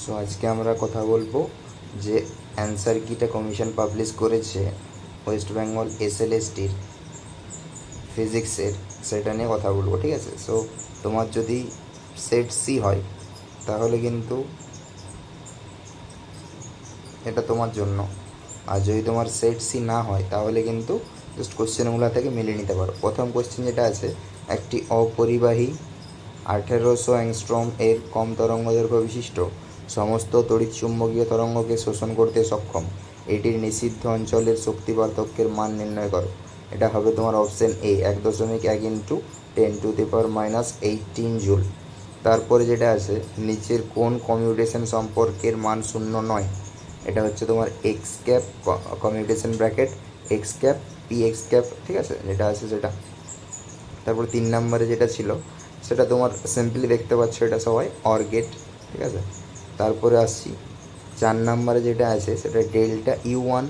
So আজকে আমরা কথা বলবো যে অ্যান্সার কিটা কমিশন পাবলিশ করেছে ওয়েস্ট বেঙ্গল এসএলএসটির ফিজিক্সের, সেটা নিয়ে কথা বলবো। ঠিক আছে, সো তোমার যদি সেট সি হয় তাহলে কিন্তু এটা তোমার জন্য, আর যদি তোমার সেট সি না হয় তাহলে কিন্তু জাস্ট কোশ্চেনগুলো থেকে মিলিয়ে নিতে পারো। প্রথম কোশ্চেন যেটা আছে, একটি অপরিবাহী 1800 অ্যাংস্ট্রম এর কম তরঙ্গদৈর্ঘ্য বিশিষ্ট সমস্ত তড়িৎচুম্বকীয় তরঙ্গকে শোষণ করতে সক্ষম এটির নিষিদ্ধ অঞ্চলের শক্তি পার্থক্যের মান নির্ণয় করো। এটা হবে তোমার অপশন এ, 1.1 ইন্টু 10⁻18 জুল। তারপরে যেটা আছে, নিচের কোন কমিউটেশন সম্পর্কের মান শূন্য নয়? এটা হচ্ছে তোমার x cap commutation bracket x cap P x cap, ঠিক আছে, যেটা আছে সেটা। তারপর 3 নম্বরে যেটা ছিল সেটা তোমার সিম্পলি দেখতে পাচ্ছ, এটা সবাই অর গেট, ঠিক আছে। তারপরে আসছি 4 নম্বরে যেটা আছে সেটা ডেল্টা ইউ1,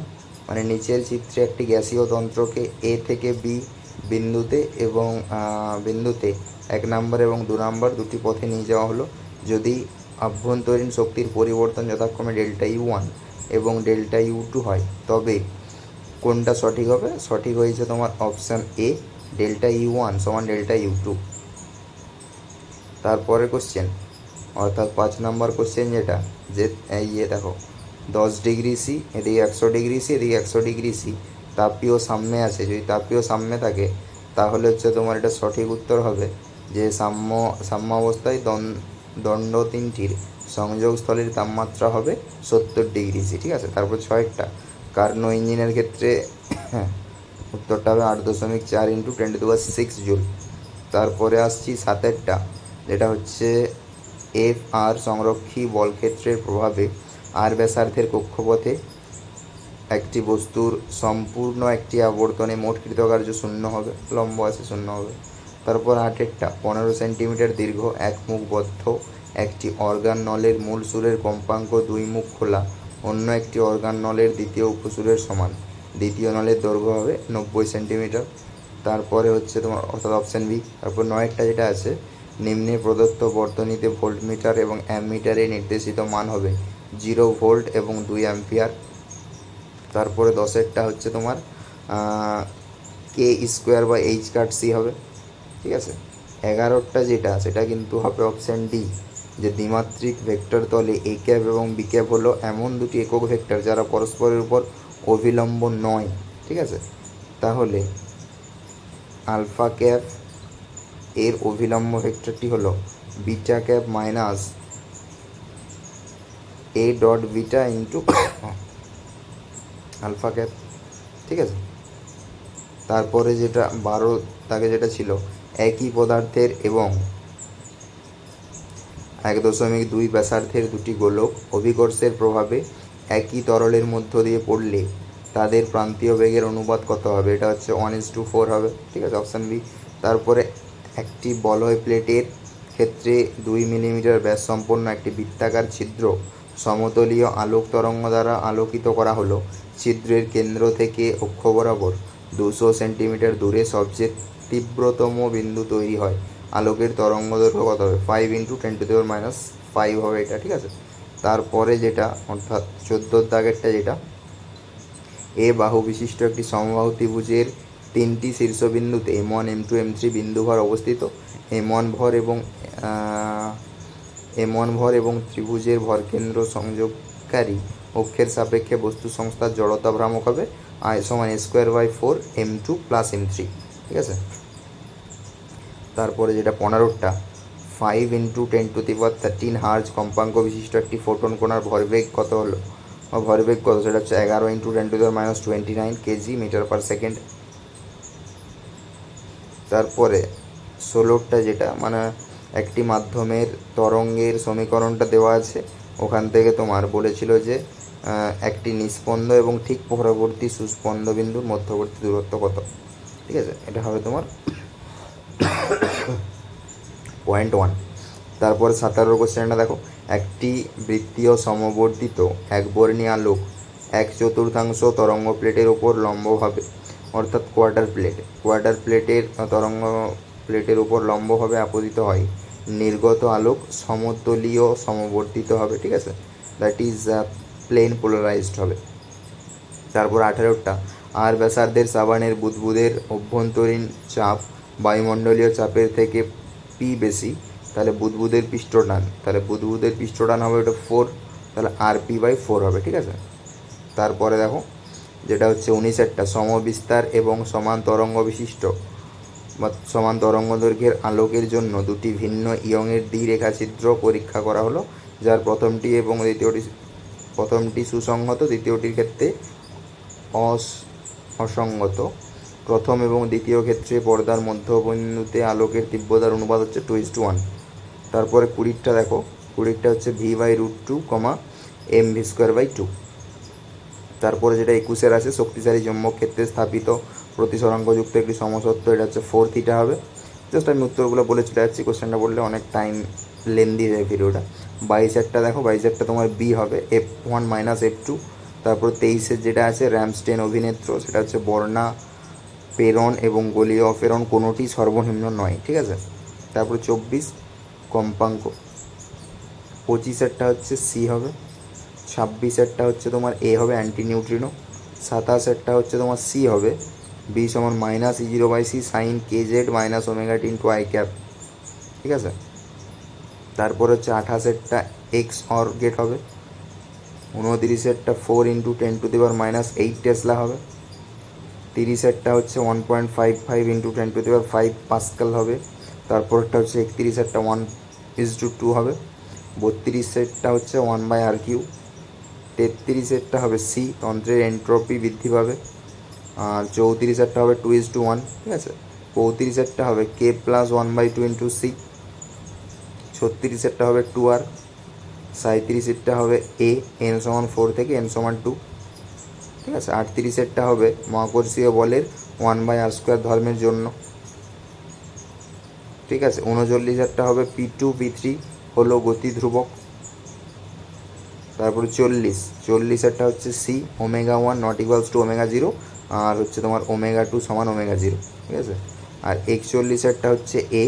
মানে নিচের চিত্রে একটি গ্যাসীয় তন্ত্রকে এ থেকে বি বিন্দুতে এবং বিন্দুতে 1 নম্বর এবং 2 নম্বর দুটি পথে নিয়ে যাওয়া হলো। যদি আভ্যন্তরীণ শক্তির পরিবর্তন যথাক্রমে ডেল্টা ইউ1 এবং ডেল্টা ইউ2 হয় তবে কোনটা সঠিক হবে? সঠিক হয়েছে তোমার অপশান এ, ডেল্টা ইউ1 সমান ডেল্টা ইউ2। তারপরে কোশ্চেন অর্থাৎ 5 নম্বর কোশ্চেন যেটা, যে দেখো 10 ডিগ্রি সি, এদিকে 100 ডিগ্রি সি, এদিকে 100 ডিগ্রি সি, তাপীয় সাম্যে আছে। যদি তাপীয় সাম্যে থাকে তাহলে হচ্ছে তোমার এটা সঠিক উত্তর হবে যে সাম্যাবস্থায় দণ্ড তিনটির সংযোগস্থলের তাপমাত্রা হবে 70 ডিগ্রি সি, ঠিক আছে। তারপর 6টা কার্নো ইঞ্জিনের ক্ষেত্রে উত্তরটা হবে 8.4 ইন্টু 10⁻6 জুল। তারপরে আসছি 7এরটা, যেটা হচ্ছে এফ আর সংরক্ষী বলক্ষেত্রের প্রভাবে আর ব্যাসার্ধের কক্ষপথে একটি বস্তুর সম্পূর্ণ একটি আবর্তনে মোট কৃতকার্য শূন্য হবে, লম্ব আছে শূন্য হবে। তারপর 8এরটা 15 সেন্টিমিটার দীর্ঘ এক মুখবদ্ধ একটি অর্গান নলের মূল সুরের কম্পাঙ্ক 2 মুখ খোলা অন্য একটি অর্গান নলের দ্বিতীয় উপসুরের সমান, দ্বিতীয় নলের দৈর্ঘ্য হবে 90 সেন্টিমিটার। তারপরে হচ্ছে তোমার অর্থাৎ অপশান বি। তারপর 9এরটা যেটা আছে, নিম্নে প্রদত্ত বর্তনীতে ভোল্টমিটার এবং অ্যামমিটারে নির্দেশিত মান হবে 0 ভোল্ট এবং 2 অ্যাম্পিয়ার। তারপরে 10এরটা হচ্ছে তোমার কে স্কোয়ার বা এইচ কাট সি হবে, ঠিক আছে। 11টা যেটা সেটা কিন্তু হবে অপশান ডি, যে দ্বিমাত্রিক ভেক্টর তলে এ ক্যাপ এবং বি ক্যাপ হলো এমন দুটি একক ভেক্টর যারা পরস্পরের উপর অভিলম্ব নয়, ঠিক আছে। তাহলে আলফা ক্যাপ এর অভিলম্ব ভেক্টরটি হলো beta cap minus A dot beta into alpha cap, ঠিক আছে। তারপরে যেটা 12 দাগে যেটা ছিল, একই পদার্থের এবং 1.2 ব্যাসার্ধের দুটি গোলক অভিকর্ষের প্রভাবে একই তরলের মধ্য দিয়ে পড়লে তাদের প্রান্তীয় বেগের অনুপাত কত হবে? এটা হচ্ছে 1:4 হবে, ঠিক আছে, অপশান বি। তারপরে একটি বলয় প্লেটের ক্ষেত্রে 2 মিলিমিটার ব্যাস সম্পন্ন একটি বৃত্তাকার ছিদ্র সমতলীয় আলোক তরঙ্গ দ্বারা আলোকিত করা হলো। ছিদ্রের কেন্দ্র থেকে অক্ষ বরাবর 200 সেন্টিমিটার দূরে সবচেয়ে তীব্রতম বিন্দু তৈরি হয়। আলোকের তরঙ্গ দৈর্ঘ্য কত হবে? 5 ইন্টু 10⁻⁵ হবে এটা, ঠিক আছে। তারপরে যেটা অর্থাৎ 14 দাগেরটা যেটা, এ বাহু বিশিষ্ট একটি সমবাহু ত্রিভুজের 3টি শীর্ষবিন্দুতে M1 M2 M3 বিন্দু ভর অবস্থিত। M1 ভর এবং ত্রিভুজের ভরকেন্দ্র সংযোগকারী অক্ষের সাপেক্ষে বস্তু সংস্থার জড়তা ভ্রামক হবে I সমান a²/4 M2 প্লাস M3, ঠিক আছে। তারপরে যেটা 15টা 5 ইন্টু 10⁻13 হার্জ কম্পাঙ্ক বিশিষ্ট একটি ফোটন কণার ভরবেগ কত হলো? ভরবেগ কত? সেটা হচ্ছে 11 into 10⁻29 K G metre per second. তারপরে 16টা যেটা, মানে একটি মাধ্যমের তরঙ্গের সমীকরণটা দেওয়া আছে, ওখান থেকে তোমার বলেছিল যে একটি নিস্পন্দ এবং ঠিক পরবর্তী সুস্পন্দ বিন্দুর মধ্যবর্তী দূরত্ব কত, ঠিক আছে। এটা হবে তোমার পয়েন্ট 1। তারপরে 17 কোশ্চেনটা দেখো, একটি বৃত্তীয় সমবর্তিত একবর্ণী আলোক 1/4 তরঙ্গ প্লেটের ওপর লম্বভাবে, অর্থাৎ কোয়ার্টার প্লেটের তরঙ্গ প্লেটের উপর লম্বভাবে আপতিত হয় নির্গত আলোক সমতলীয় সমবর্তিত হবে, ঠিক আছে, দ্যাট ইজ প্লেন পোলারাইজড হবে। তারপর 18টা, আর ব্যাসার্ধের সাবানের বুদবুদের অভ্যন্তরীণ চাপ বায়ুমণ্ডলীয় চাপের থেকে পি বেশি, তাহলে বুদবুদের পৃষ্ঠটান, তাহলে বুদবুদের পৃষ্ঠটান হবে ওটা 4, তাহলে আর পি বাই 4 হবে, ঠিক আছে। তারপরে দেখো যেটা হচ্ছে 19টা, সমবিস্তার এবং সমান তরঙ্গ বিশিষ্ট বা সমান তরঙ্গ দৈর্ঘ্যের আলোকের জন্য দুটি ভিন্ন ইয়ংয়ের দ্বিরেখাচিত্র পরীক্ষা করা হলো, যার প্রথমটি সুসংহত, দ্বিতীয়টির ক্ষেত্রে অসঙ্গত। প্রথম এবং দ্বিতীয় ক্ষেত্রে পর্দার মধ্যবিন্দুতে আলোকের তীব্রতার অনুপাত হচ্ছে 2:1। তারপরে 20টা দেখো, 20টা হচ্ছে v/√2, mv²/2। তারপরে যেটা 21 আছে, শক্তিশালী চৌম্বক ক্ষেত্রে স্থাপিত প্রতিসরাঙ্কযুক্ত একটি সমসত্ব, এটা হচ্ছে 4θ হবে। জাস্ট আমি উত্তরগুলো বলে চলে যাচ্ছি, কোশ্চেনটা বললে অনেক টাইম লেন্দি যায় ভিডিওটা। 22টা দেখো, 22টা তোমার বি হবে, F1 - F2। তারপর 23 যেটা আছে র্যামস্টেন অভিনেত্র, সেটা হচ্ছে বর্ণা প্রেরণ এবং গলীয় অপেরণ কোনোটি সর্বনিম্ন নয়, ঠিক আছে। তারপর 24 কম্পাঙ্ক, 25 হচ্ছে সি হবে, 26 হচ্ছে তোমার এ হবে অ্যান্টি নিউট্রিনো, 27 হচ্ছে তোমার সি হবে, বি সমান -E0/c sine kz - ω t × i cap, ঠিক আছে। তারপর হচ্ছে 28টা এক্স অর গেট হবে, 29টা 4 × 10⁻⁻8 টেসলা হবে, 30টা হচ্ছে 1.55 × 10⁵ পাস্কাল হবে। তারপরটা হচ্ছে 31টা 1:2 হবে, 32টা হচ্ছে 1/r³, 33টা হবে সি তন্ত্রের এন্ট্রপি বৃদ্ধি পাবে, আর 34টা হবে 2:1, ঠিক আছে। 35টা হবে কে প্লাস 1/2 × সি, 36টা হবে 2r, 37টা হবে এ n সমান 4 থেকে n সমান 2, ঠিক আছে। 38টা হবে মহাকর্ষীয় বলের 1/r² ধর্মের জন্য, ঠিক আছে। 39টা হবে P2 P3 হলো গতি ধ্রুবক। তারপরে 40টা হচ্ছে সি ω1 ≠ ω0, আর হচ্ছে তোমার ω2 সমান ω0, ঠিক আছে। আর 41টা হচ্ছে এ।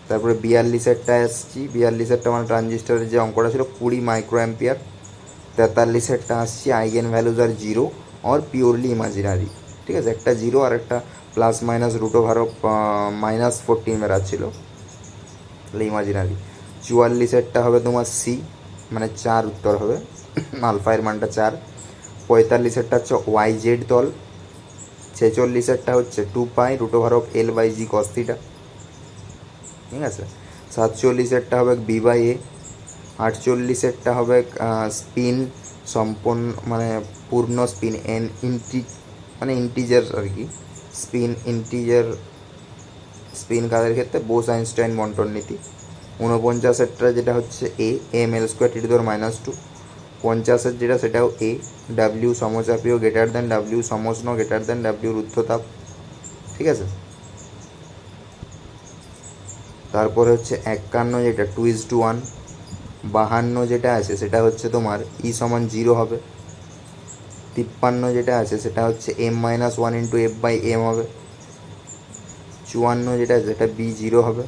তারপরে 42টা আসছি, 42টা মানে ট্রানজিস্টারের যে অঙ্কটা ছিল 20 মাইক্রোঅ্যাম্পিয়ার। 43টা আসছি আইগেন ভ্যালুজ আর 0 আর পিওরলি ইমাজিনারি, ঠিক আছে। একটা 0 আর একটা ±√14 বেরাচ্ছিল, তাহলে ইমাজিনারি। 44টা হবে তোমার সি মানে 4 উত্তর হবে, আলফায়ের মানটা 4। 45টা হচ্ছে YZ তল। 46টা হচ্ছে 2π√L/g cos θ, ঠিক আছে। 47টা হবে B/A। 48টা হবে স্পিন সম্পন্ন মানে পূর্ণ স্পিন ইন্টিজার আর কি, স্পিন কাদের ক্ষেত্রে বোস আইনস্টাইন বন্টন নীতি। 49টা যেটা হচ্ছে এ ml² T⁻²। 50 যেটা সেটাও এ ডাব্লিউ সমচাপীয় গ্রেটার দ্যান ডাব্লিউ সমষ্ণ গ্রেটার দ্যান ডাব্লিউ রুদ্ধতাপ, ঠিক আছে। তারপরে হচ্ছে 51 যেটা 2:1। 52 যেটা আছে সেটা হচ্ছে তোমার ই সমান 0 হবে। 53 যেটা আছে সেটা হচ্ছে m-1 × f/m হবে। 54 যেটা আছে সেটা B0 হবে।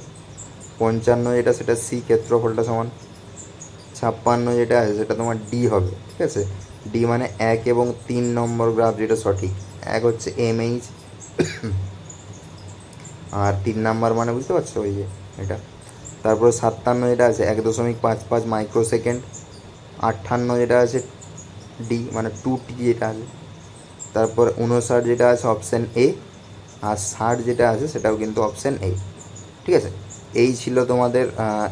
55 যেটা সেটা সি ক্ষেত্রফলটা সমান। 56 যেটা আছে সেটা তোমার ডি হবে, ঠিক আছে। ডি মানে 1 এবং 3 নম্বর গ্রাফ যেটা সঠিক, 1 হচ্ছে MH আর 3 নাম্বার মানে বুঝতে পারছো ওই যে এটা। তারপরে 57 যেটা আছে 1.55 মাইক্রোসেকেন্ড। 58 যেটা আছে ডি মানে 2t যেটা আছে। তারপর 59 যেটা আছে অপশান এ, আর 60 যেটা আছে সেটাও কিন্তু অপশান এ, ঠিক আছে। এই ছিল তোমাদের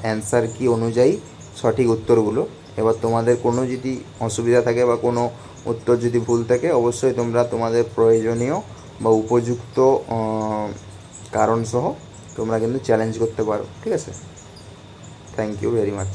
অ্যান্সার কি অনুযায়ী সঠিক উত্তরগুলো। এবার তোমাদের কোনো যদি অসুবিধা থাকে বা কোনো উত্তর যদি ভুল থাকে, অবশ্যই তোমরা তোমাদের প্রয়োজনীয় বা উপযুক্ত কারণসহ তোমরা কিন্তু চ্যালেঞ্জ করতে পারো, ঠিক আছে। Thank you very much.